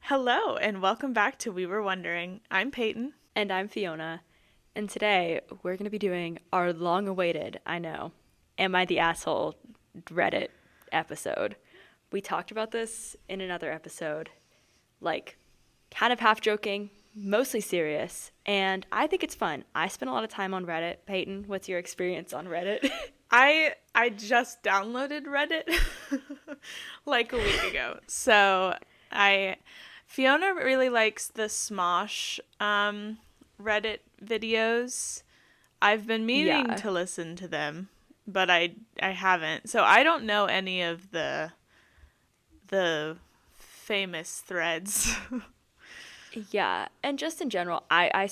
Hello, and welcome back to We Were Wondering. I'm Peyton. And I'm Fiona. And today we're going to be doing our long awaited, I know, Am I the Asshole Reddit episode. We talked about this in another episode, like kind of half joking, mostly serious, and I think it's fun. I spent a lot of time on Reddit. Peyton, what's your experience on Reddit? I just downloaded Reddit like a week ago. So I Fiona really likes the Smosh Reddit videos. I've been meaning Yeah. to listen to them, but I haven't. So I don't know any of the famous threads. Yeah, and just in general, I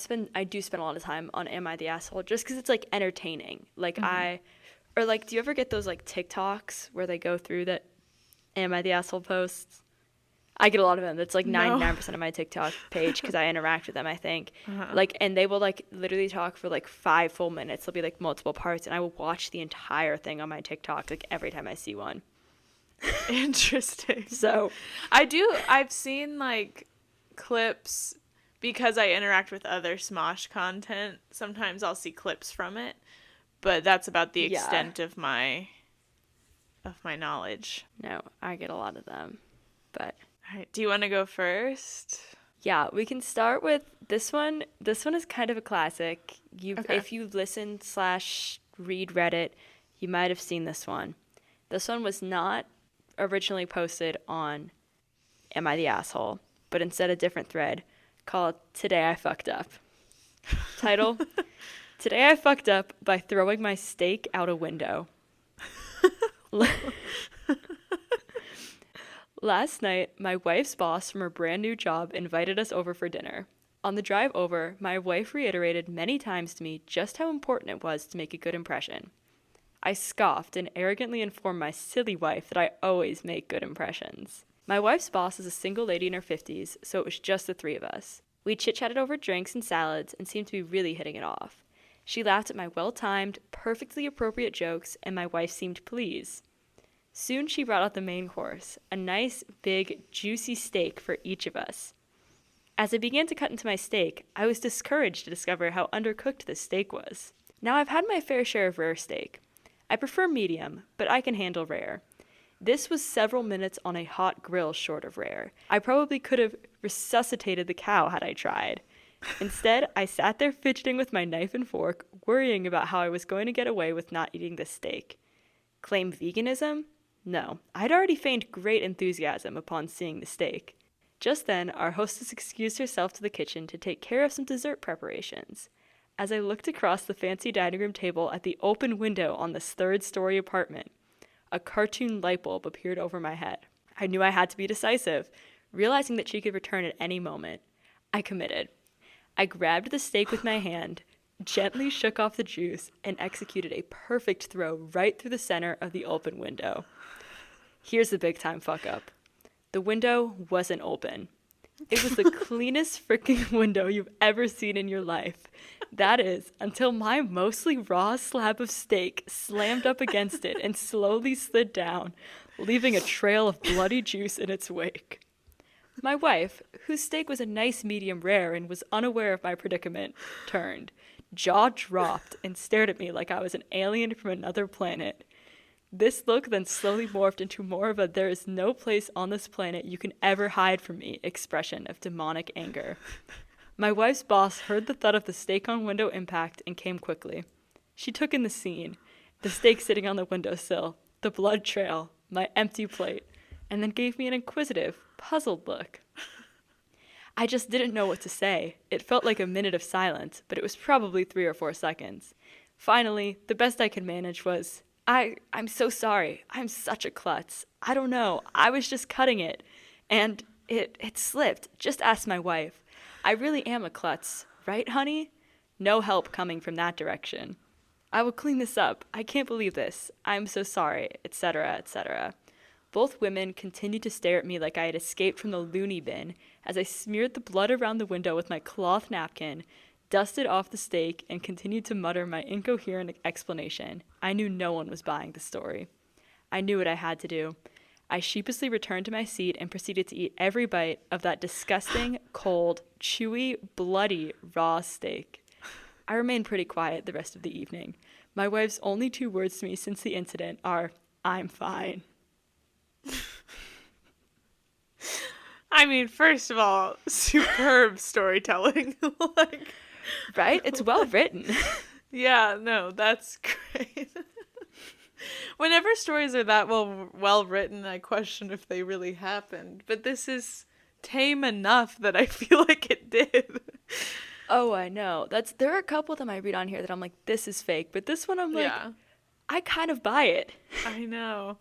do spend a lot of time on Am I the Asshole just because it's like entertaining. Or like, do you ever get those like TikToks where they go through that Am I the Asshole posts? I get a lot of them. That's like No. 99% of my TikTok page because I interact with them, I think. Uh-huh. Like, and they will like literally talk for like 5 full minutes. There'll be like multiple parts, and I will watch the entire thing on my TikTok like every time I see one. Interesting. So, I've seen like clips because I interact with other Smosh content. Sometimes I'll see clips from it, but that's about the yeah, extent of my knowledge. no, I get a lot of them. But All right, do you want to go first? yeah, we can start with this one. This one is kind of a classic. Okay. If you listen slash read Reddit, you might have seen this one. This one was not originally posted on Am I the Asshole, but instead a different thread called Today I Fucked Up. Title, Today I Fucked Up by Throwing My Steak Out a Window. Last night, my wife's boss from her brand new job invited us over for dinner. On the drive over, my wife reiterated many times to me just how important it was to make a good impression. I scoffed and arrogantly informed my silly wife that I always make good impressions. My wife's boss is a single lady in her 50s, so it was just the three of us. We chit-chatted over drinks and salads and seemed to be really hitting it off. She laughed at my well-timed, perfectly appropriate jokes, and my wife seemed pleased. Soon she brought out the main course, a nice, big, juicy steak for each of us. As I began to cut into my steak, I was discouraged to discover how undercooked this steak was. Now I've had my fair share of rare steak. I prefer medium, but I can handle rare. This was several minutes on a hot grill short of rare. I probably could have resuscitated the cow had I tried. Instead, I sat there fidgeting with my knife and fork, worrying about how I was going to get away with not eating this steak. Claim veganism? No, I'd already feigned great enthusiasm upon seeing the steak. Just then, our hostess excused herself to the kitchen to take care of some dessert preparations. As I looked across the fancy dining room table at the open window on this third-story apartment, a cartoon light bulb appeared over my head. I knew I had to be decisive, realizing that she could return at any moment. I committed. I grabbed the steak with my hand, gently shook off the juice, and executed a perfect throw right through the center of the open window. Here's the big time fuck up. The window wasn't open. It was the cleanest freaking window you've ever seen in your life. That is, until my mostly raw slab of steak slammed up against it and slowly slid down, leaving a trail of bloody juice in its wake. My wife, whose steak was a nice medium rare and was unaware of my predicament, turned, jaw dropped, and stared at me like I was an alien from another planet. This look then slowly morphed into more of a there is no place on this planet you can ever hide from me expression of demonic anger. My wife's boss heard the thud of the steak on window impact and came quickly. She took in the scene, the steak sitting on the windowsill, the blood trail, my empty plate, and then gave me an inquisitive, puzzled look. I just didn't know what to say. It felt like a minute of silence, but it was probably 3 or 4 seconds. Finally, the best I could manage was, I'm so sorry. I'm such a klutz. I don't know. I was just cutting it. And it slipped. Just ask my wife. I really am a klutz. Right, honey? No help coming from that direction. I will clean this up. I can't believe this. I'm so sorry, etc., etc. Both women continued to stare at me like I had escaped from the loony bin as I smeared the blood around the window with my cloth napkin, dusted off the steak, and continued to mutter my incoherent explanation. I knew no one was buying the story. I knew what I had to do. I sheepishly returned to my seat and proceeded to eat every bite of that disgusting, cold, chewy, bloody, raw steak. I remained pretty quiet the rest of the evening. My wife's only 2 words to me since the incident are, "I'm fine." I mean, first of all, superb storytelling. Like, Right? It's well written. yeah, no, that's great. Whenever stories are that well written, I question if they really happened. But this is tame enough that I feel like it did. Oh, I know. There are a couple of them I read on here that I'm like, this is fake. But this one I'm like, Yeah, I kind of buy it. I know.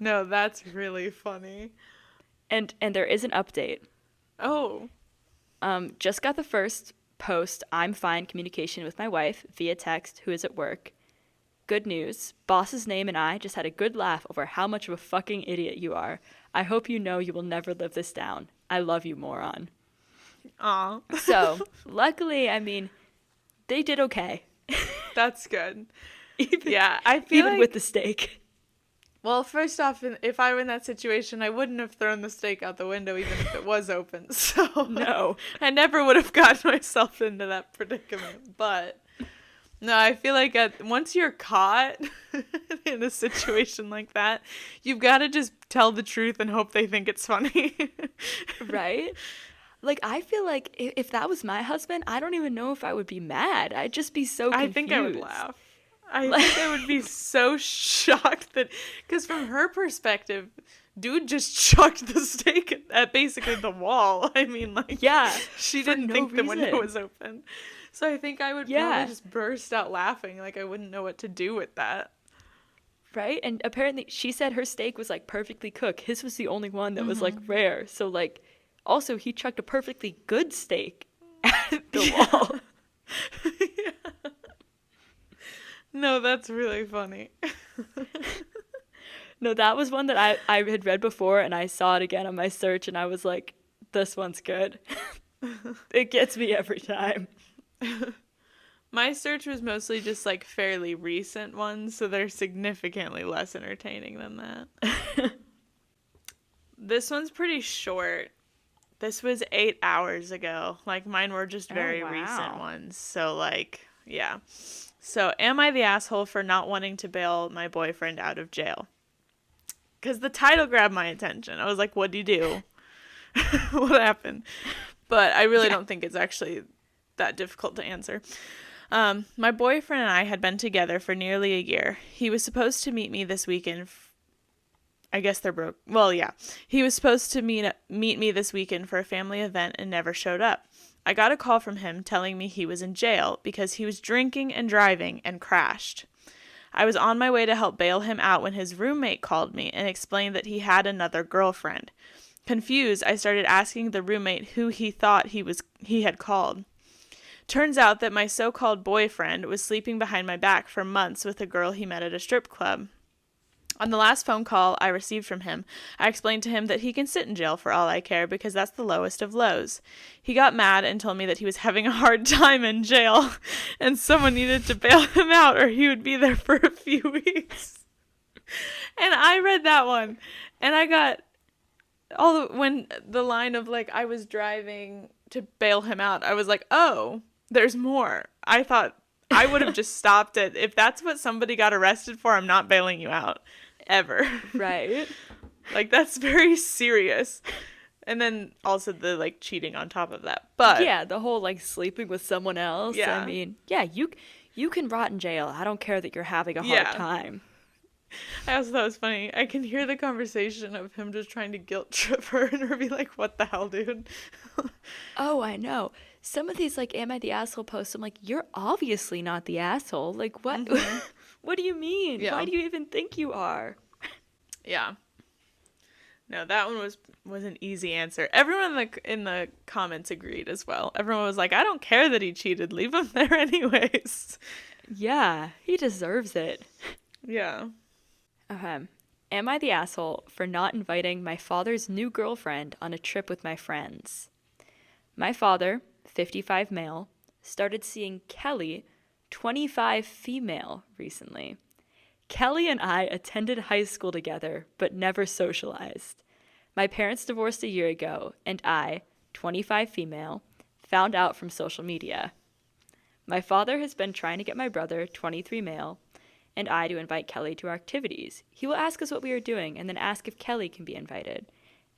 No, that's really funny. And there is an update. Oh, Just got the first post, "I'm fine" communication with my wife via text, who is at work. Good news. Boss's name and I just had a good laugh over how much of a fucking idiot you are. I hope you know you will never live this down. I love you, moron. aw. So, luckily, I mean, they did okay. That's good. even, Yeah, I feel even like, with the steak. well, first off, if I were in that situation, I wouldn't have thrown the steak out the window even if it was open. So No. I never would have gotten myself into that predicament. But no, I feel like once you're caught in a situation like that, you've got to just tell the truth and hope they think it's funny. Right? Like, I feel like if that was my husband, I don't even know if I would be mad. I'd just be so confused. I think I would laugh. I think I would be so shocked that, because from her perspective, dude just chucked the steak at basically the wall. I mean, like, Yeah, she for didn't no think the window reason. was open. So I think I would probably just burst out laughing. Like, I wouldn't know what to do with that. Right? And apparently she said her steak was like perfectly cooked. His was the only one that was like rare. So like, also he chucked a perfectly good steak at the wall. Yeah. No, that's really funny. No, that was one that I had read before, and I saw it again on my search, and I was like, this one's good. It gets me every time. My search was mostly just like fairly recent ones, so they're significantly less entertaining than that. This one's pretty short. This was 8 hours ago. Like, mine were just very recent ones. So, like, yeah. So, am I the asshole for not wanting to bail my boyfriend out of jail? Because the title grabbed my attention. I was like, what'd you do? What happened? But I really don't think it's actually that difficult to answer. My boyfriend and I had been together for nearly a year. He was supposed to meet me this weekend. I guess they're broke. Well, yeah. He was supposed to meet me this weekend for a family event and never showed up. I got a call from him telling me he was in jail because he was drinking and driving and crashed. I was on my way to help bail him out when his roommate called me and explained that he had another girlfriend. Confused, I started asking the roommate who he thought he had called. Turns out that my so-called boyfriend was sleeping behind my back for months with a girl he met at a strip club. On the last phone call I received from him, I explained to him that he can sit in jail for all I care because that's the lowest of lows. He got mad and told me that he was having a hard time in jail and someone needed to bail him out or he would be there for a few weeks. And I read that one and I got when the line of like I was driving to bail him out, I was like, oh, there's more. I thought I would have just stopped it. If that's what somebody got arrested for, I'm not bailing you out. Ever. Right. Like, that's very serious. And then also the, like, cheating on top of that. But yeah, the whole, like, sleeping with someone else. Yeah. I mean, yeah, you can rot in jail. I don't care that you're having a hard time. I also thought it was funny. I can hear the conversation of him just trying to guilt trip her and her be like, what the hell, dude? Oh, I know. Some of these, like, am I the asshole posts, I'm like, you're obviously not the asshole. Like, what? Mm-hmm. What do you mean? Yeah. Why do you even think you are? Yeah. No, that one was an easy answer. Everyone in the comments agreed as well. Everyone was like, I don't care that he cheated. Leave him there anyways. Yeah, he deserves it. Yeah. Am I the asshole for not inviting my father's new girlfriend on a trip with my friends? My father, 55 male, started seeing Kelly, 25 female, recently. Kelly and I attended high school together, but never socialized. My parents divorced a year ago, and I, 25 female, found out from social media. My father has been trying to get my brother, 23 male, and I to invite Kelly to our activities. He will ask us what we are doing and then ask if Kelly can be invited.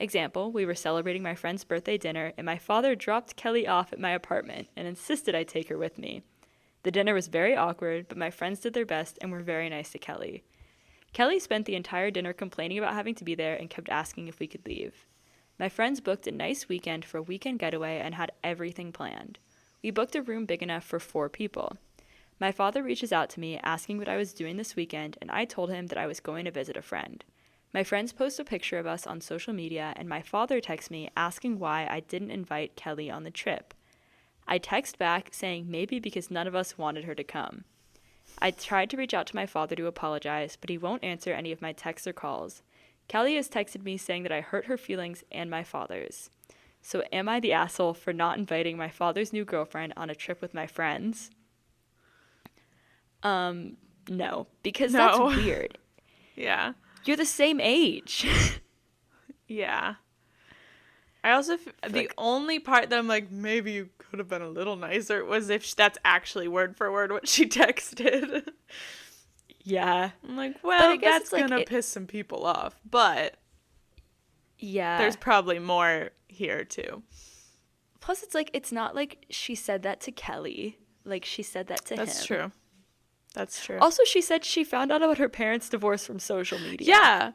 Example, we were celebrating my friend's birthday dinner, and my father dropped Kelly off at my apartment and insisted I take her with me. The dinner was very awkward, but my friends did their best and were very nice to Kelly. Kelly spent the entire dinner complaining about having to be there and kept asking if we could leave. My friends booked a nice weekend for a weekend getaway and had everything planned. We booked a room big enough for 4 people. My father reaches out to me asking what I was doing this weekend, and I told him that I was going to visit a friend. My friends post a picture of us on social media, and my father texts me asking why I didn't invite Kelly on the trip. I text back saying maybe because none of us wanted her to come. I tried to reach out to my father to apologize, but he won't answer any of my texts or calls. Kelly has texted me saying that I hurt her feelings and my father's. So am I the asshole for not inviting my father's new girlfriend on a trip with my friends? No, because that's weird. Yeah. You're the same age. Yeah. I also, the only part that I'm like, maybe you could have been a little nicer was if that's actually word for word what she texted. Yeah. I'm like, well, that's like gonna piss some people off, but yeah, there's probably more here too. Plus, it's like, it's not like she said that to Kelly. Like, she said that to him. That's true. That's true. Also, she said she found out about her parents' divorce from social media. Yeah.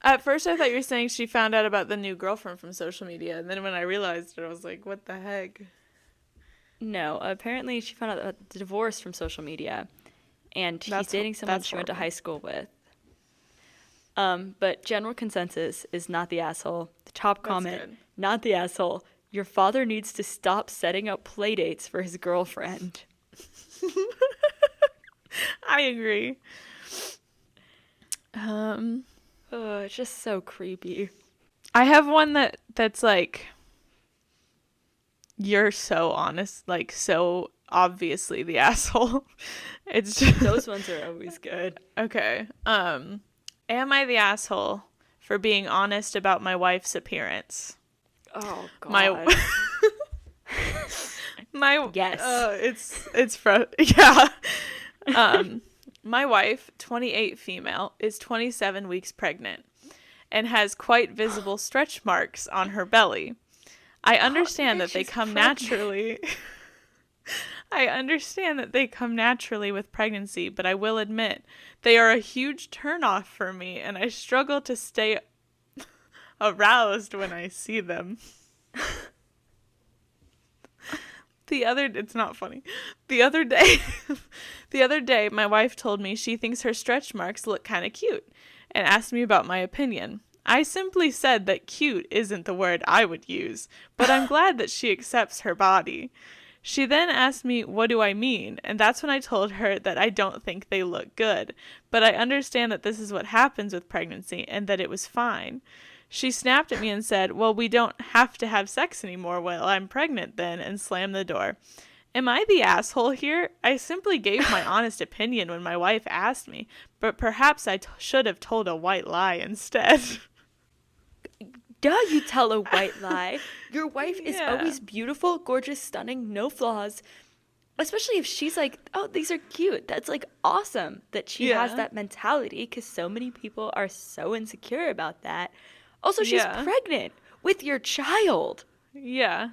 At first, I thought you were saying she found out about the new girlfriend from social media. And then when I realized it, I was like, what the heck? No, apparently she found out about the divorce from social media. And he's dating someone she went to high school with. But general consensus is not the asshole. The top comment, not the asshole. Your father needs to stop setting up play dates for his girlfriend. I agree. It's just so creepy. I have one that's like, you're so honest, like so obviously the asshole. It's just those ones are always good. Okay. Am I the asshole for being honest about my wife's appearance? Oh God. My yes. Yeah. My wife, 28 female, is 27 weeks pregnant and has quite visible stretch marks on her belly. I understand that they come naturally. I understand that they come naturally with pregnancy, but I will admit they are a huge turnoff for me, and I struggle to stay aroused when I see them. It's not funny. The other day, my wife told me she thinks her stretch marks look kind of cute and asked me about my opinion. I simply said that cute isn't the word I would use, but I'm glad that she accepts her body. She then asked me, what do I mean? And that's when I told her that I don't think they look good, but I understand that this is what happens with pregnancy and that it was fine. She snapped at me and said, well, we don't have to have sex anymore while I'm pregnant then, and slammed the door. Am I the asshole here? I simply gave my honest opinion when my wife asked me, but perhaps I should have told a white lie instead. Duh, you tell a white lie. Your wife is always beautiful, gorgeous, stunning, no flaws. Especially if she's like, oh, these are cute. That's like awesome that she has that mentality, because so many people are so insecure about that. Also, she's pregnant with your child. Yeah.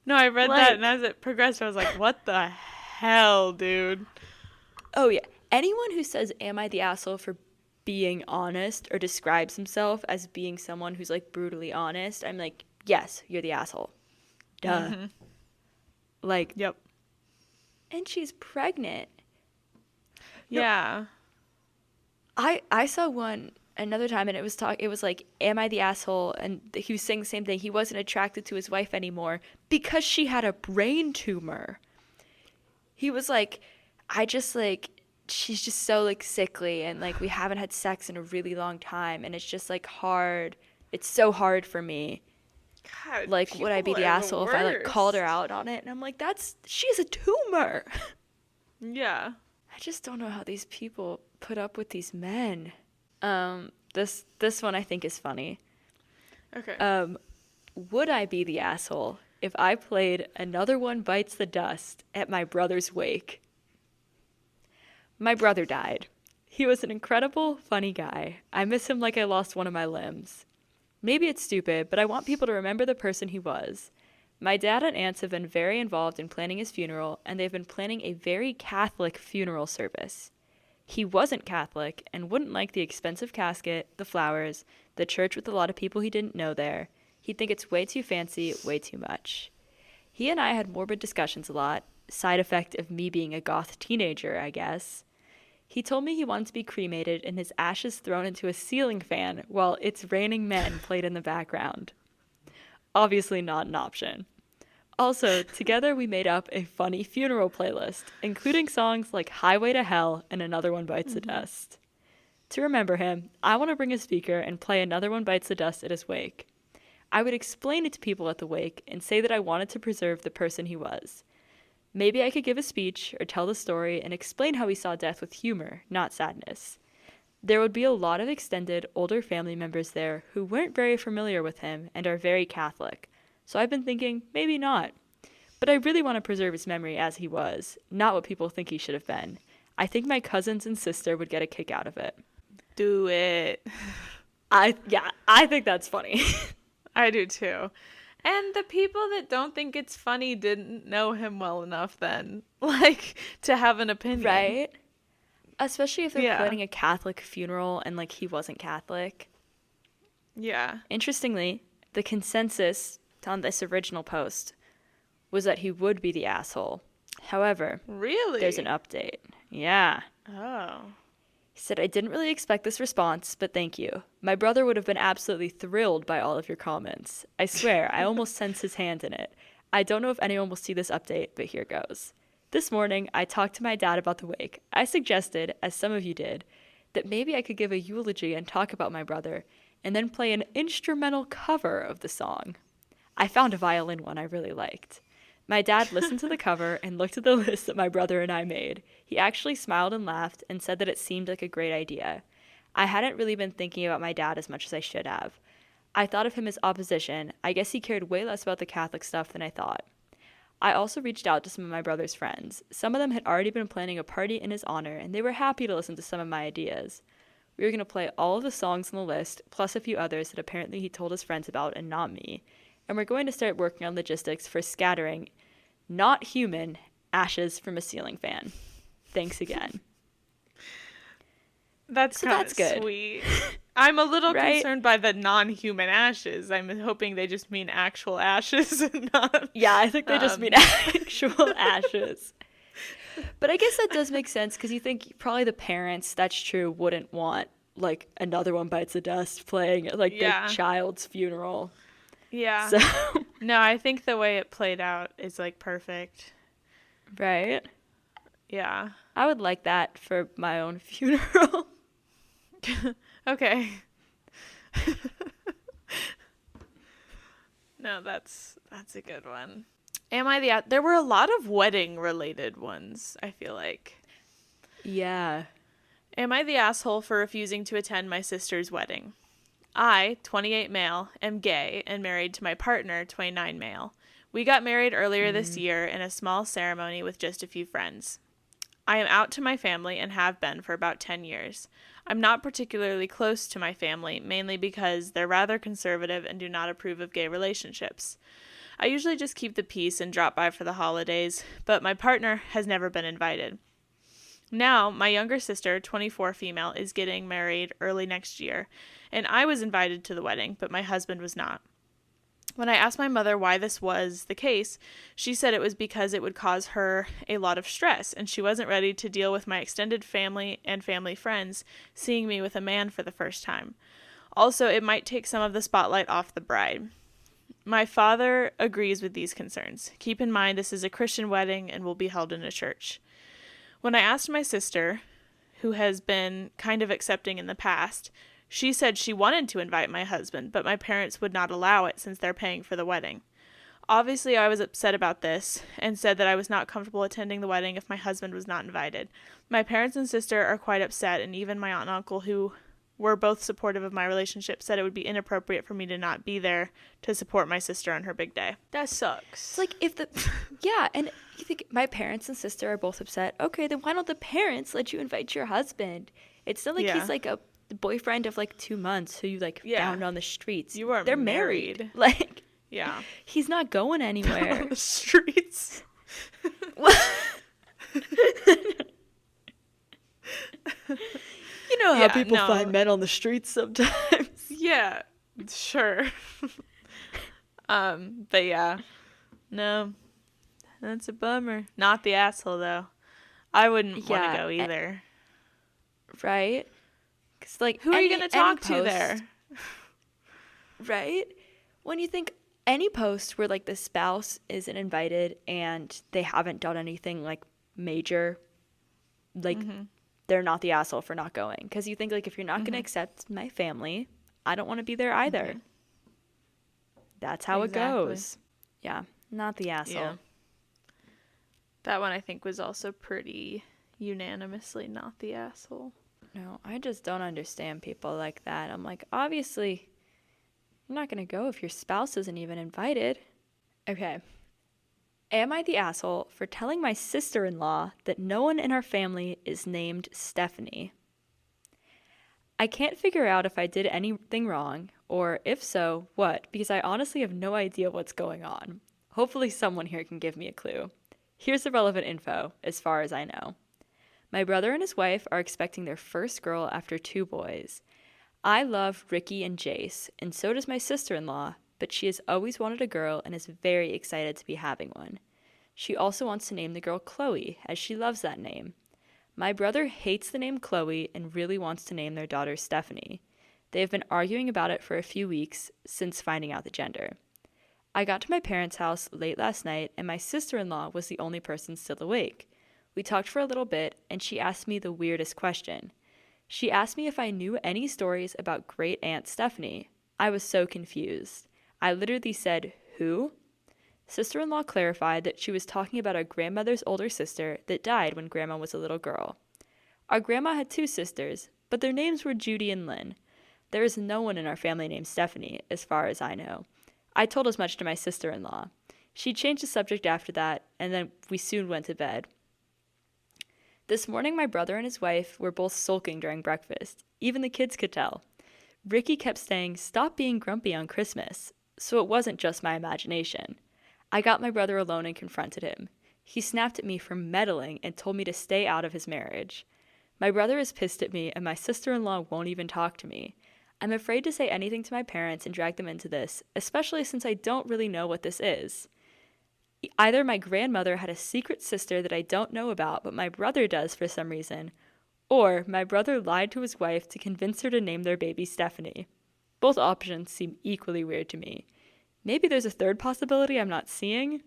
No, I read that, and as it progressed, I was like, what the hell, dude? Oh, yeah. Anyone who says, am I the asshole for being honest, or describes himself as being someone who's, like, brutally honest, I'm like, yes, you're the asshole. Duh. Mm-hmm. Like, yep. And she's pregnant. Yeah. No, I saw one another time, and it was like, am I the asshole? And he was saying the same thing. He wasn't attracted to his wife anymore because she had a brain tumor. He was like, she's just so like sickly, and like we haven't had sex in a really long time, and it's just like hard. It's so hard for me. God, like, would I be the asshole if I like called her out on it? And I'm like, she has a tumor. Yeah. I just don't know how these people put up with these men. This one I think is funny. Okay. Would I be the asshole if I played Another One Bites the Dust at my brother's wake? My brother died. He was an incredible, funny guy. I miss him like I lost one of my limbs. Maybe it's stupid, but I want people to remember the person he was. My dad and aunts have been very involved in planning his funeral, and they've been planning a very Catholic funeral service. He wasn't Catholic and wouldn't like the expensive casket, the flowers, the church with a lot of people he didn't know there. He'd think it's way too fancy, way too much. He and I had morbid discussions a lot, side effect of me being a goth teenager, I guess. He told me he wanted to be cremated and his ashes thrown into a ceiling fan while It's Raining Men played in the background. Obviously not an option. Also, together we made up a funny funeral playlist, including songs like Highway to Hell and Another One Bites the Dust. To remember him, I want to bring a speaker and play Another One Bites the Dust at his wake. I would explain it to people at the wake and say that I wanted to preserve the person he was. Maybe I could give a speech or tell the story and explain how he saw death with humor, not sadness. There would be a lot of extended, older family members there who weren't very familiar with him and are very Catholic, so I've been thinking, maybe not. But I really want to preserve his memory as he was, not what people think he should have been. I think my cousins and sister would get a kick out of it. Do it. I think that's funny. I do too. And the people that don't think it's funny didn't know him well enough then, like, to have an opinion. Right? Especially if they're planning a Catholic funeral and, like, he wasn't Catholic. Yeah. Interestingly, the consensus on this original post was that he would be the asshole. However, really? There's an update. Yeah. Oh. He said, I didn't really expect this response, but thank you. My brother would have been absolutely thrilled by all of your comments. I swear, I almost sense his hand in it. I don't know if anyone will see this update, but here goes. This morning, I talked to my dad about the wake. I suggested, as some of you did, that maybe I could give a eulogy and talk about my brother, and then play an instrumental cover of the song. I found a violin one I really liked. My dad listened to the cover and looked at the list that my brother and I made. He actually smiled and laughed and said that it seemed like a great idea. I hadn't really been thinking about my dad as much as I should have. I thought of him as opposition. I guess he cared way less about the Catholic stuff than I thought. I also reached out to some of my brother's friends. Some of them had already been planning a party in his honor, and they were happy to listen to some of my ideas. We were going to play all of the songs on the list, plus a few others that apparently he told his friends about and not me. And we're going to start working on logistics for scattering not human ashes from a ceiling fan. Thanks again. That's good. Sweet. I'm a little concerned by the non-human ashes. I'm hoping they just mean actual ashes and not... Yeah, I think they just mean actual ashes. But I guess that does make sense because you think probably the parents, that's true, wouldn't want like Another One Bites the Dust playing at like their child's funeral. Yeah. So no, I think the way it played out is like perfect. Right? Yeah. I would like that for my own funeral. Okay. No, that's a good one. There were a lot of wedding related ones, I feel like. Yeah. Am I the asshole for refusing to attend my sister's wedding? I, 28 male, am gay and married to my partner, 29 male. We got married earlier this year in a small ceremony with just a few friends. I am out to my family and have been for about 10 years. I'm not particularly close to my family, mainly because they're rather conservative and do not approve of gay relationships. I usually just keep the peace and drop by for the holidays, but my partner has never been invited. Now, my younger sister, 24 female, is getting married early next year, and I was invited to the wedding, but my husband was not. When I asked my mother why this was the case, she said it was because it would cause her a lot of stress, and she wasn't ready to deal with my extended family and family friends seeing me with a man for the first time. Also, it might take some of the spotlight off the bride. My father agrees with these concerns. Keep in mind this is a Christian wedding and will be held in a church. When I asked my sister, who has been kind of accepting in the past, she said she wanted to invite my husband, but my parents would not allow it since they're paying for the wedding. Obviously, I was upset about this and said that I was not comfortable attending the wedding if my husband was not invited. My parents and sister are quite upset, and even my aunt and uncle, who were both supportive of my relationship, said it would be inappropriate for me to not be there to support my sister on her big day. That sucks. It's like if the yeah, and you think my parents and sister are both upset. Okay, then why don't the parents let you invite your husband? It's not like he's like a boyfriend of like 2 months who you like found on the streets. They're married. Like yeah, he's not going anywhere. On the streets. You know how people find men on the streets sometimes. Yeah, sure. But yeah, no, that's a bummer. Not the asshole though. I wouldn't want to go either. Right? Because like, who are you gonna talk to there? Right? When you think any post where like the spouse isn't invited and they haven't done anything like major, like they're not the asshole for not going. Because you think like, if you're not going to accept my family, I don't want to be there either. That's how it goes. Yeah, not the asshole. Yeah. That one I think was also pretty unanimously not the asshole. No, I just don't understand people like that. I'm like, obviously, you're not going to go if your spouse isn't even invited. Okay. Am I the asshole for telling my sister-in-law that no one in our family is named Stephanie? I can't figure out if I did anything wrong, or if so, what, because I honestly have no idea what's going on. Hopefully someone here can give me a clue. Here's the relevant info, as far as I know. My brother and his wife are expecting their first girl after 2 boys. I love Ricky and Jace, and so does my sister-in-law, but she has always wanted a girl and is very excited to be having one. She also wants to name the girl Chloe, as she loves that name. My brother hates the name Chloe and really wants to name their daughter Stephanie. They have been arguing about it for a few weeks since finding out the gender. I got to my parents' house late last night, and my sister-in-law was the only person still awake. We talked for a little bit, and she asked me the weirdest question. She asked me if I knew any stories about Great Aunt Stephanie. I was so confused. I literally said, "Who?" Sister-in-law clarified that she was talking about our grandmother's older sister that died when Grandma was a little girl. Our grandma had 2 sisters, but their names were Judy and Lynn. There is no one in our family named Stephanie, as far as I know. I told as much to my sister-in-law. She changed the subject after that, and then we soon went to bed. This morning, my brother and his wife were both sulking during breakfast. Even the kids could tell. Ricky kept saying, "Stop being grumpy on Christmas," so it wasn't just my imagination. I got my brother alone and confronted him. He snapped at me for meddling and told me to stay out of his marriage. My brother is pissed at me, and my sister-in-law won't even talk to me. I'm afraid to say anything to my parents and drag them into this, especially since I don't really know what this is. Either my grandmother had a secret sister that I don't know about, but my brother does for some reason, or my brother lied to his wife to convince her to name their baby Stephanie. Both options seem equally weird to me. Maybe there's a third possibility I'm not seeing?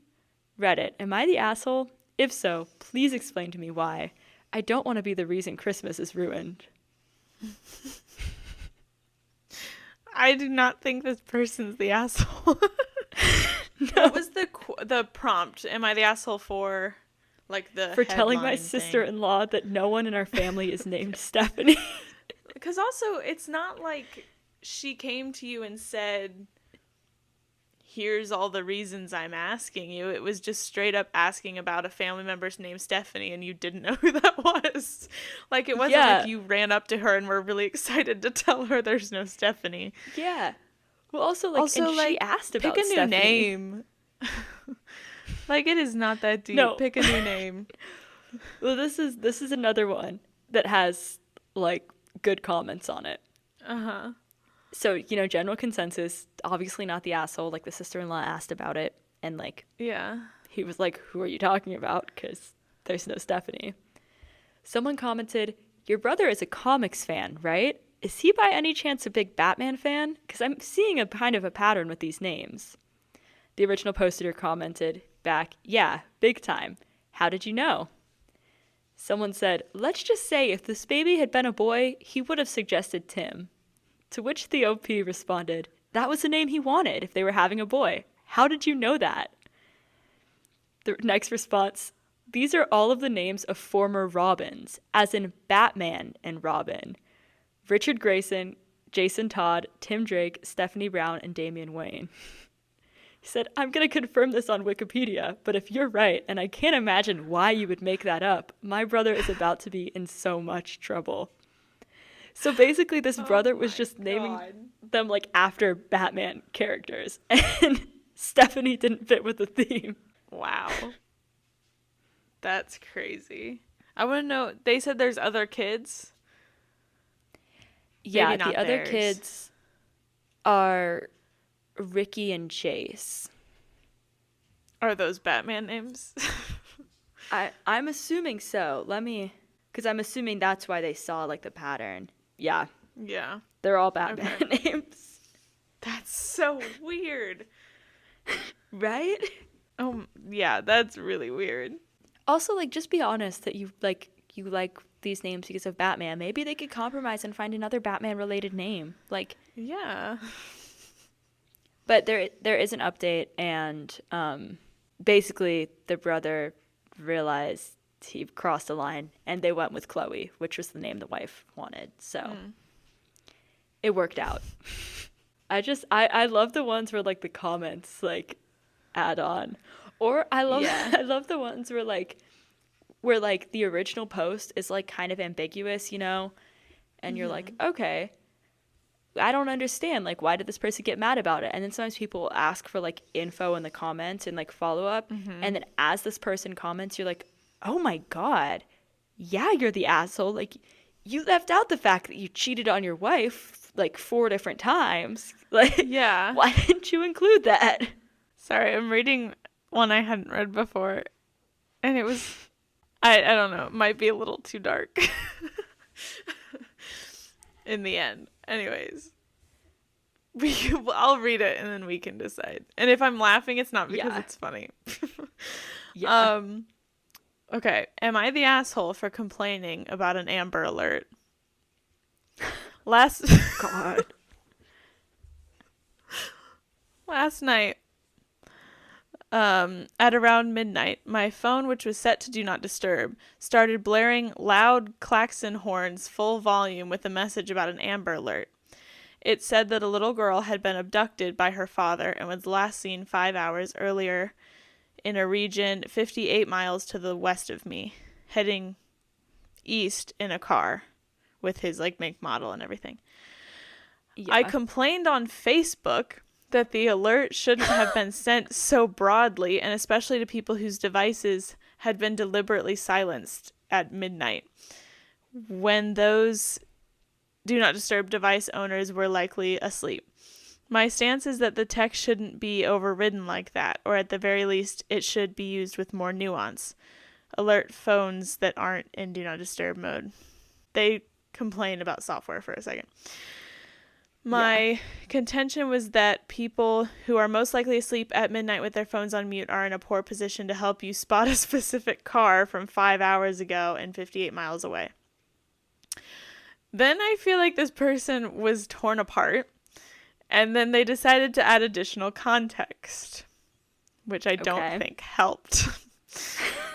Reddit, am I the asshole? If so, please explain to me why. I don't want to be the reason Christmas is ruined. I do not think this person's the asshole. No. What was the prompt? Am I the asshole for, like, for telling my sister-in-law that no one in our family is named Stephanie? Because also, it's not like she came to you and said, "Here's all the reasons I'm asking you." It was just straight up asking about a family member's name Stephanie, and you didn't know who that was. Like, it wasn't like you ran up to her and were really excited to tell her there's no Stephanie. Yeah. Well, also, she asked about pick a Stephanie. new name. Like, it is not that deep. No. Pick a new name. Well, this is another one that has, like, good comments on it. Uh-huh. So, general consensus, obviously not the asshole. Like, the sister-in-law asked about it, and, like, yeah, he was like, "Who are you talking about? Because there's no Stephanie." Someone commented, "Your brother is a comics fan, right? Is he by any chance a big Batman fan? Because I'm seeing a kind of a pattern with these names." The original poster commented back, "Yeah, big time. How did you know?" Someone said, "Let's just say if this baby had been a boy, he would have suggested Tim." To which the OP responded, "That was the name he wanted if they were having a boy. How did you know that? The next response, these are all of the names of former Robins, as in Batman and Robin. Richard Grayson, Jason Todd, Tim Drake, Stephanie Brown, and Damian Wayne. He said, I'm going to confirm this on Wikipedia, but if you're right, and I can't imagine why you would make that up, my brother is about to be in so much trouble. So basically, this brother was just naming them like after Batman characters, and Stephanie didn't fit with the theme. Wow. That's crazy. I want to know, they said there's other kids? Yeah, Maybe not the other theirs. kids are Ricky and Chase. Are those Batman names? I'm assuming so. Because I'm assuming that's why they saw like the pattern. Yeah, Yeah. they're all Batman names. That's so weird. Right? Oh, yeah, that's really weird. Also, like, just be honest that you like these names because of Batman. Maybe they could compromise and find another Batman-related name. Like, Yeah. but there is an update, and basically the brother realized he crossed a line, and they went with Chloe, which was the name the wife wanted. So it worked out. I love the ones where like the comments like add on, or I love the ones where the original post is like kind of ambiguous, you know, and you're like, okay, I don't understand, like, why did this person get mad about it? And then sometimes people ask for like info in the comments and like follow up, and then as this person comments, you're like, oh my god, yeah, you're the asshole. Like, you left out the fact that you cheated on your wife like 4 different times. Like, Yeah. why didn't you include that? Sorry, I'm reading one I hadn't read before, and it was, I don't know, it might be a little too dark in the end. Anyways, I'll read it and then we can decide. And if I'm laughing, it's not because it's funny. Yeah. Okay, am I the asshole for complaining about an Amber Alert? Last night, at around midnight, my phone, which was set to Do Not Disturb, started blaring loud klaxon horns full volume with a message about an Amber Alert. It said that a little girl had been abducted by her father and was last seen 5 hours earlier in a region 58 miles to the west of me, heading east in a car with his like make, model, and everything. Yeah. I complained on Facebook that the alert shouldn't have been sent so broadly, and especially to people whose devices had been deliberately silenced at midnight, when those Do Not Disturb device owners were likely asleep. My stance is that the text shouldn't be overridden like that, or at the very least, it should be used with more nuance. Alert phones that aren't in Do Not Disturb mode. They complain about software for a second. My contention was that people who are most likely asleep at midnight with their phones on mute are in a poor position to help you spot a specific car from 5 hours ago and 58 miles away. Then I feel like this person was torn apart, and then they decided to add additional context, which I don't think helped.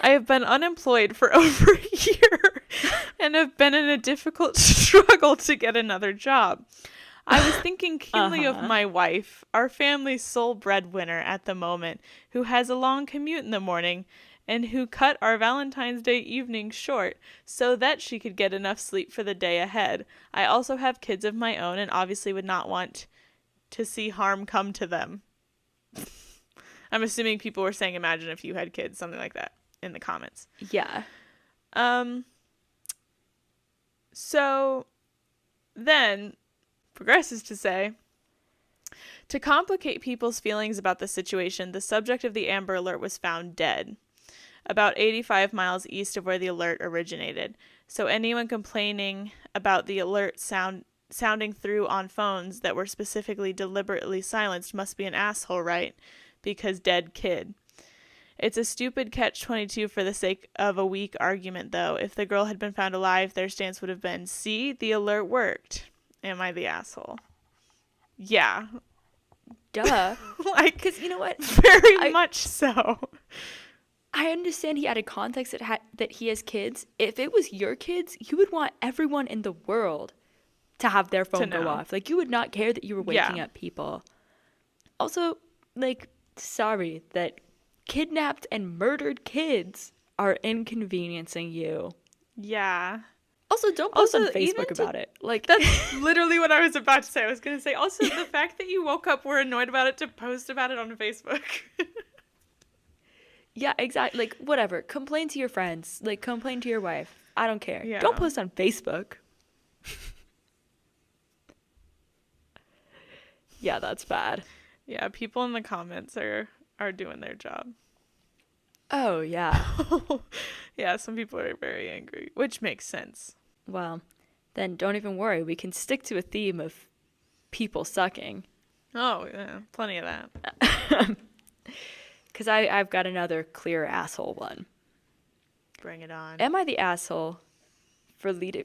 I have been unemployed for over a year and have been in a difficult struggle to get another job. I was thinking keenly of my wife, our family's sole breadwinner at the moment, who has a long commute in the morning and who cut our Valentine's Day evening short so that she could get enough sleep for the day ahead. I also have kids of my own and obviously would not want to see harm come to them. I'm assuming people were saying imagine if you had kids, something like that in the comments. Yeah. So then progresses to say, to complicate people's feelings about the situation, the subject of the Amber Alert was found dead, about 85 miles east of where the alert originated. So anyone complaining about the alert sounding through on phones that were specifically deliberately silenced must be an asshole, right? Because dead kid. It's a stupid catch-22 for the sake of a weak argument, though. If the girl had been found alive, their stance would have been, see, the alert worked. Am I the asshole? Yeah. Duh. Like, Because you know what? very much so. I understand he added context that he has kids. If it was your kids, you would want everyone in the world to have their phone go off. Like, you would not care that you were waking up people. Also, like, sorry that kidnapped and murdered kids are inconveniencing you. Yeah. Also, don't post on Facebook about it. Like, that's literally what I was about to say. I was going to say, also, the fact that you woke up, were annoyed about it, to post about it on Facebook. yeah, exactly. Like, whatever. Complain to your friends. Like, complain to your wife. I don't care. Yeah. Don't post on Facebook. Yeah, that's bad. Yeah, people in the comments are doing their job. Oh, yeah. Yeah, some people are very angry, which makes sense. Well, then don't even worry. We can stick to a theme of people sucking. Oh, yeah, plenty of that. Because I've got another clear asshole one. Bring it on. Am I the asshole for leaving?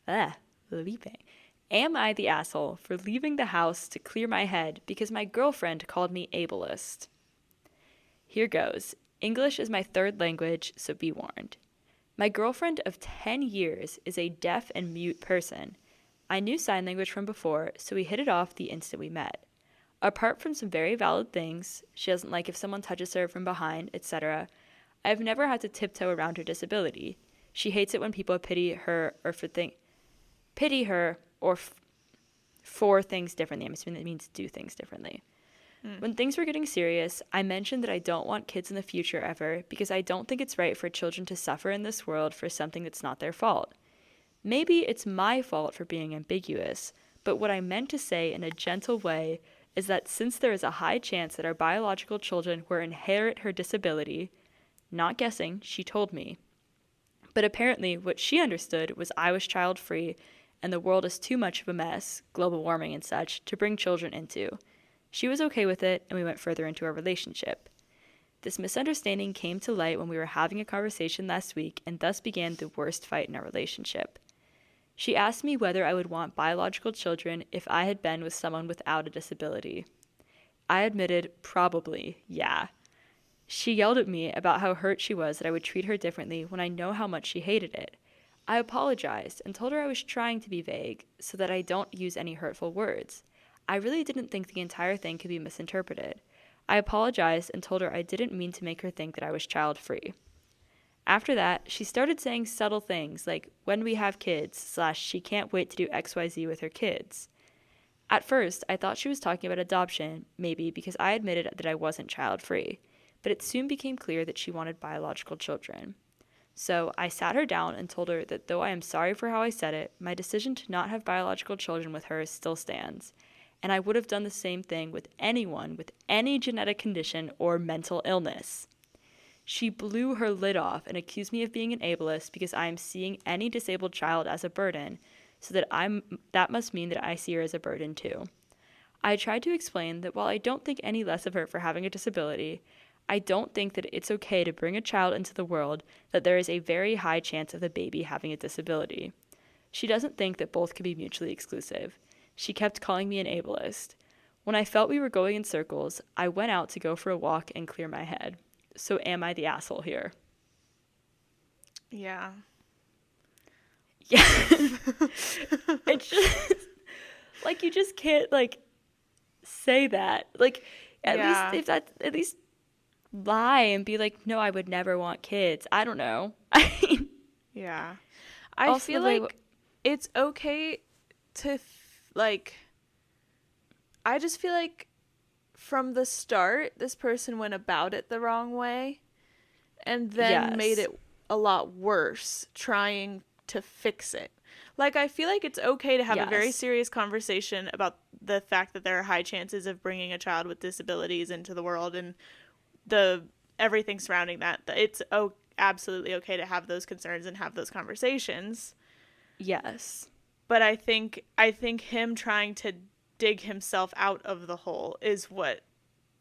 Am I the asshole for leaving the house to clear my head because my girlfriend called me ableist? Here goes. English is my third language, so be warned. My girlfriend of 10 years is a deaf and mute person. I knew sign language from before, so we hit it off the instant we met. Apart from some very valid things, she doesn't like if someone touches her from behind, etc., I've never had to tiptoe around her disability. She hates it when people pity her or for things differently. I'm assuming that means do things differently. When things were getting serious, I mentioned that I don't want kids in the future ever because I don't think it's right for children to suffer in this world for something that's not their fault. Maybe it's my fault for being ambiguous, but what I meant to say in a gentle way is that since there is a high chance that our biological children will inherit her disability, not guessing, she told me. But apparently what she understood was I was child-free and the world is too much of a mess, global warming and such, to bring children into. She was okay with it, and we went further into our relationship. This misunderstanding came to light when we were having a conversation last week, and thus began the worst fight in our relationship. She asked me whether I would want biological children if I had been with someone without a disability. I admitted, probably, yeah. She yelled at me about how hurt she was that I would treat her differently when I know how much she hated it. I apologized and told her I was trying to be vague so that I don't use any hurtful words. I really didn't think the entire thing could be misinterpreted. I apologized and told her I didn't mean to make her think that I was child-free. After that, she started saying subtle things like when we have kids / she can't wait to do XYZ with her kids. At first, I thought she was talking about adoption, maybe because I admitted that I wasn't child-free, but it soon became clear that she wanted biological children. So I sat her down and told her that though I am sorry for how I said it, my decision to not have biological children with her still stands. And I would have done the same thing with anyone with any genetic condition or mental illness. She blew her lid off and accused me of being an ableist because I am seeing any disabled child as a burden, so that must mean that I see her as a burden too. I tried to explain that while I don't think any less of her for having a disability, I don't think that it's okay to bring a child into the world that there is a very high chance of the baby having a disability. She doesn't think that both can be mutually exclusive. She kept calling me an ableist. When I felt we were going in circles, I went out to go for a walk and clear my head. So am I the asshole here? Yeah. Yeah. It's just, like, you just can't, like, say that. Like, at least lie and be like, no, I would never want kids. I don't know. Yeah. I feel like it's okay to I just feel like from the start, this person went about it the wrong way and then made it a lot worse trying to fix it. Like, I feel like it's okay to have a very serious conversation about the fact that there are high chances of bringing a child with disabilities into the world and everything surrounding that. It's absolutely okay to have those concerns and have those conversations. Yes. But I think him trying to dig himself out of the hole is what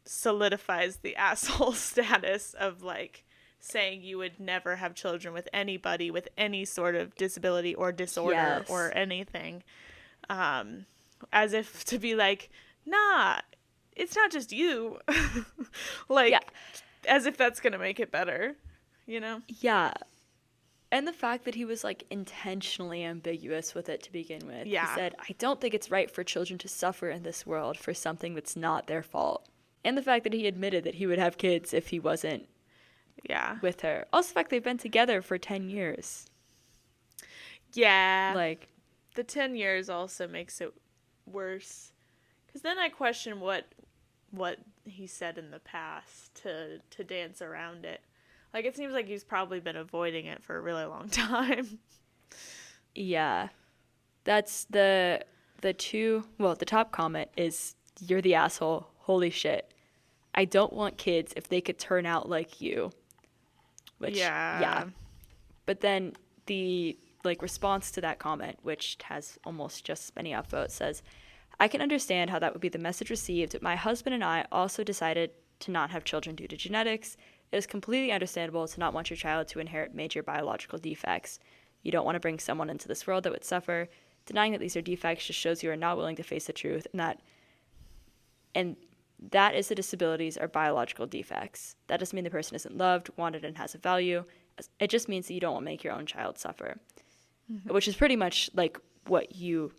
solidifies the asshole status of, like, saying you would never have children with anybody with any sort of disability or disorder or anything. As if to be like, nah, it's not just you. Like, Yeah. as if that's going to make it better, you know? Yeah. And the fact that he was like intentionally ambiguous with it to begin with. Yeah. He said, I don't think it's right for children to suffer in this world for something that's not their fault. And the fact that he admitted that he would have kids if he wasn't with her. Also the fact they've been together for 10 years. Yeah. Like, the 10 years also makes it worse. Because then I question what he said in the past to dance around it. Like, it seems like he's probably been avoiding it for a really long time. yeah. That's the top comment is, you're the asshole. Holy shit. I don't want kids if they could turn out like you. Which, yeah. But then the response to that comment, which has almost just as many upvotes, says, I can understand how that would be the message received, but my husband and I also decided to not have children due to genetics. It is completely understandable to not want your child to inherit major biological defects. You don't want to bring someone into this world that would suffer. Denying that these are defects just shows you are not willing to face the truth, and that is the disabilities are biological defects. That doesn't mean the person isn't loved, wanted, and has a value. It just means that you don't want to make your own child suffer. Mm-hmm. Which is pretty much like what you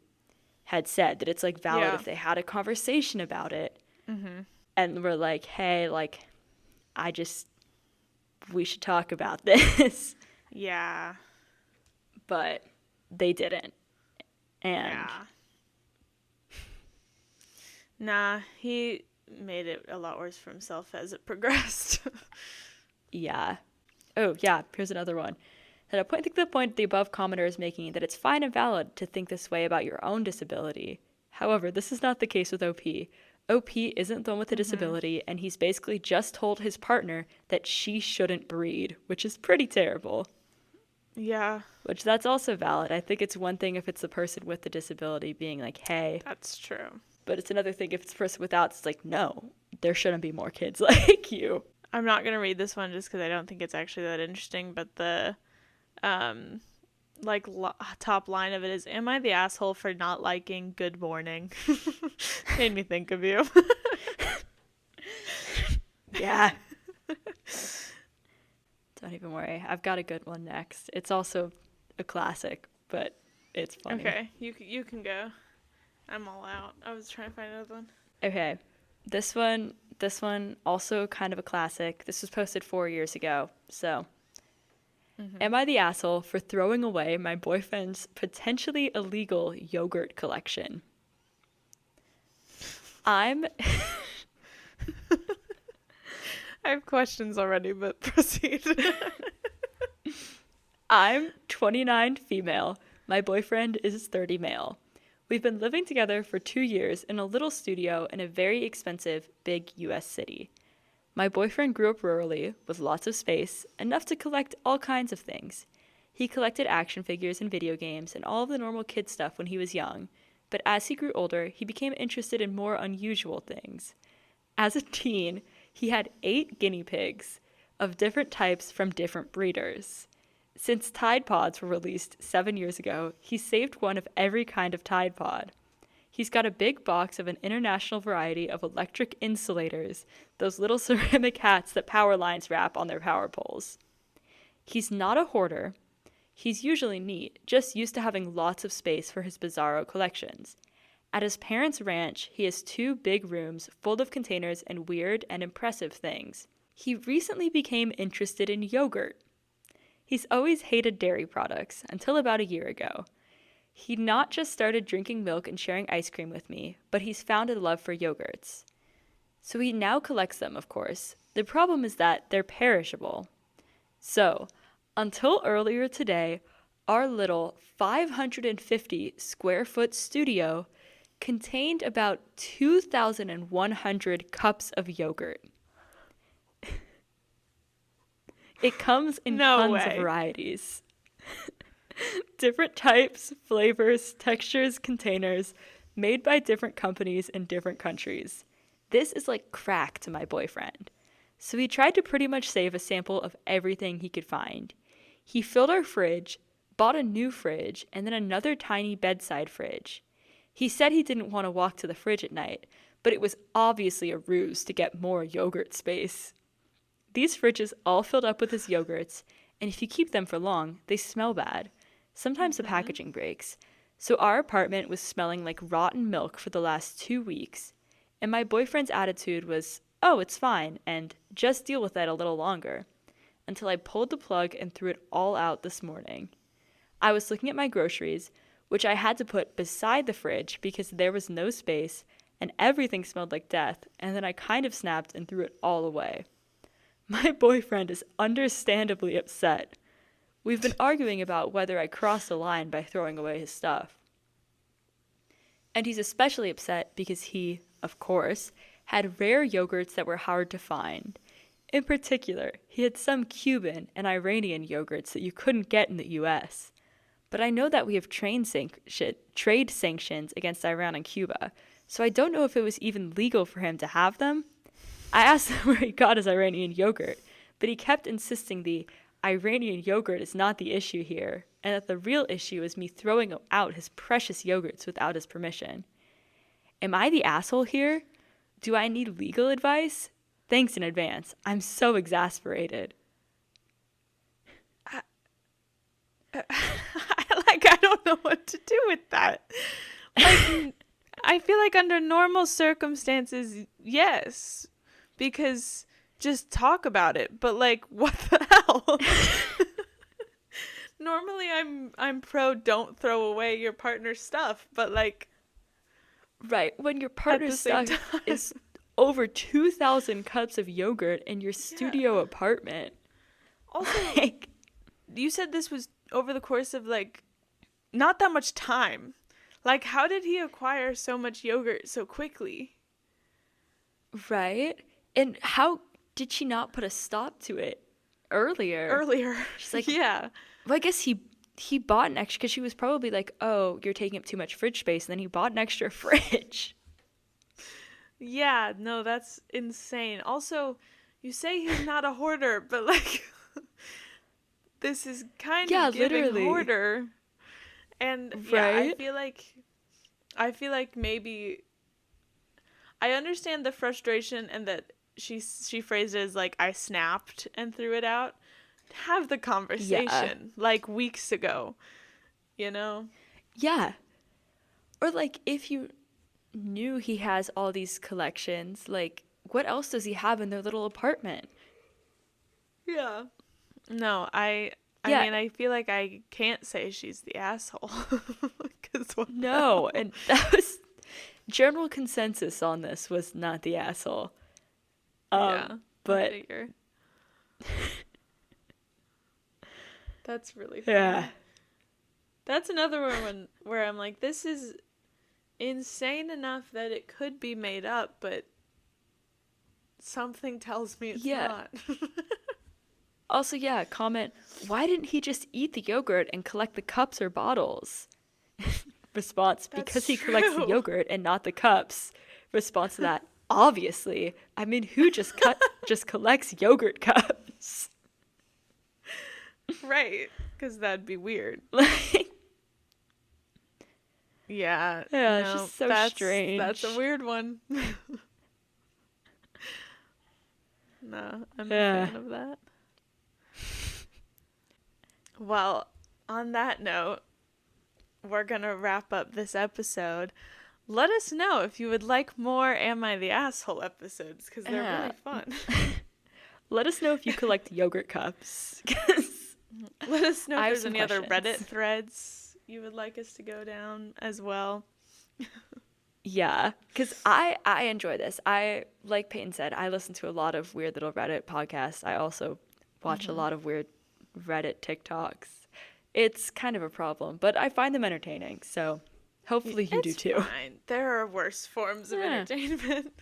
had said, that it's like valid if they had a conversation about it. Mm-hmm. And we're like, hey, like, we should talk about this. Yeah. But they didn't. And yeah. Nah, he made it a lot worse for himself as it progressed. Yeah. Oh, yeah, here's another one. That I think the point the above commenter is making, that it's fine and valid to think this way about your own disability. However, this is not the case with OP. OP isn't the one with a disability, and he's basically just told his partner that she shouldn't breed, which is pretty terrible. Yeah. Which that's also valid. I think it's one thing if it's the person with the disability being like, hey. That's true. But it's another thing if it's the person without, it's like, no, there shouldn't be more kids like you. I'm not going to read this one just because I don't think it's actually that interesting, but the top line of it is, am I the asshole for not liking good morning? Made me think of you. Yeah. Don't even worry. I've got a good one next. It's also a classic, but it's funny. Okay, you can go. I'm all out. I was trying to find another one. Okay. This one also kind of a classic. This was posted 4 years ago, so... Mm-hmm. Am I the asshole for throwing away my boyfriend's potentially illegal yogurt collection? I have questions already, but proceed. I'm 29 female. My boyfriend is 30 male. We've been living together for 2 years in a little studio in a very expensive, big U.S. city. My boyfriend grew up rurally, with lots of space, enough to collect all kinds of things. He collected action figures and video games and all of the normal kid stuff when he was young, but as he grew older, he became interested in more unusual things. As a teen, he had 8 guinea pigs of different types from different breeders. Since Tide Pods were released 7 years ago, he saved one of every kind of Tide Pod. He's got a big box of an international variety of electric insulators, those little ceramic hats that power lines wrap on their power poles. He's not a hoarder. He's usually neat, just used to having lots of space for his bizarro collections. At his parents' ranch, he has 2 big rooms full of containers and weird and impressive things. He recently became interested in yogurt. He's always hated dairy products, until about a year ago. He not just started drinking milk and sharing ice cream with me, but he's found a love for yogurts. So he now collects them, of course. The problem is that they're perishable. So, until earlier today, our little 550 square foot studio contained about 2,100 cups of yogurt. It comes in tons of varieties. Different types, flavors, textures, containers, made by different companies in different countries. This is like crack to my boyfriend. So he tried to pretty much save a sample of everything he could find. He filled our fridge, bought a new fridge, and then another tiny bedside fridge. He said he didn't want to walk to the fridge at night, but it was obviously a ruse to get more yogurt space. These fridges all filled up with his yogurts, and if you keep them for long, they smell bad. Sometimes the packaging breaks. So our apartment was smelling like rotten milk for the last 2 weeks, and my boyfriend's attitude was, oh, it's fine, and just deal with it a little longer, until I pulled the plug and threw it all out this morning. I was looking at my groceries, which I had to put beside the fridge because there was no space, and everything smelled like death, and then I kind of snapped and threw it all away. My boyfriend is understandably upset. We've been arguing about whether I crossed the line by throwing away his stuff. And he's especially upset because he, of course, had rare yogurts that were hard to find. In particular, he had some Cuban and Iranian yogurts that you couldn't get in the US. But I know that we have trade sanctions against Iran and Cuba, so I don't know if it was even legal for him to have them. I asked him where he got his Iranian yogurt, but he kept insisting the Iranian yogurt is not the issue here, and that the real issue is me throwing out his precious yogurts without his permission. Am I the asshole here? Do I need legal advice? Thanks in advance. I'm so exasperated. I don't know what to do with that. Like, I feel like under normal circumstances, yes, because just talk about it. But like, what the hell? Normally, I'm pro don't throw away your partner's stuff, but like, right, when your partner's stuff is over 2,000 cups of yogurt in your studio apartment. Also, like, you said this was over the course of like not that much time. Like, how did he acquire so much yogurt so quickly? Right? And how did she not put a stop to it earlier? She's like, yeah. Well, I guess he bought an extra because she was probably like, oh, you're taking up too much fridge space. And then he bought an extra fridge. Yeah, no, that's insane. Also, you say he's not a hoarder, but like, this is kind of giving literally. hoarder. And right? yeah, I feel like maybe I understand the frustration and that she phrased it as like, I snapped and threw it out. Have the conversation like weeks ago, you know? Yeah. Or like, if you knew he has all these collections, like, what else does he have in their little apartment? Yeah. No, I mean, I feel like I can't say she's the asshole. No, and that was general consensus on this was not the asshole. But that's really funny. Yeah. That's another one where I'm like, this is insane enough that it could be made up, but something tells me it's not. Also, comment, why didn't he just eat the yogurt and collect the cups or bottles? Response, because he collects the yogurt and not the cups. Response to that, obviously. I mean, who just collects yogurt cups? Right, because that'd be weird. Yeah, it's just so strange. That's a weird one. No, I'm a fan of that. Well, on that note, we're going to wrap up this episode. Let us know if you would like more Am I the Asshole episodes, because they're really fun. Let us know if you collect yogurt cups. Let us know if there's any other Reddit threads you would like us to go down as well. Yeah, because I enjoy this. Like Peyton said, I listen to a lot of weird little Reddit podcasts. I also watch a lot of weird Reddit TikToks. It's kind of a problem, but I find them entertaining, so hopefully you do too. Fine. There are worse forms of entertainment.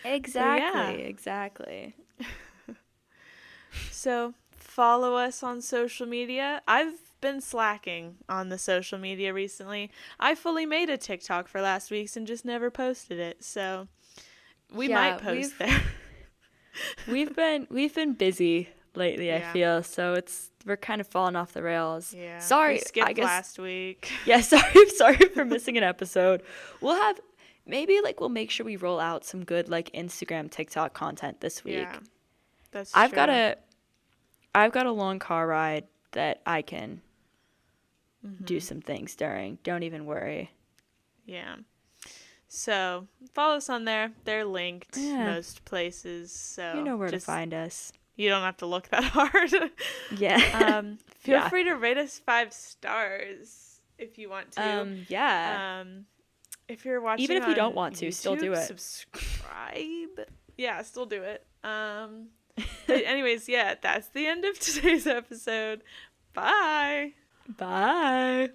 Exactly. So follow us on social media. I've been slacking on the social media recently. I fully made a TikTok for last week's and just never posted it, so we might post there. We've been busy lately, I feel, so we're kind of falling off the rails. Yeah. Sorry, we skipped last week. Yeah, sorry for missing an episode. Maybe like we'll make sure we roll out some good like Instagram, TikTok content this week. Yeah, that's I've true. got a long car ride that I can do some things during. Don't even worry. Yeah. So follow us on there. They're linked Yeah. most places. So You know where to find us. You don't have to look that hard. Yeah. Feel free to rate us 5 stars if you want to. Yeah. If you're watching, even if you don't on want to, YouTube, still do it. Subscribe. Yeah, still do it. But anyways, yeah, that's the end of today's episode. Bye. Bye.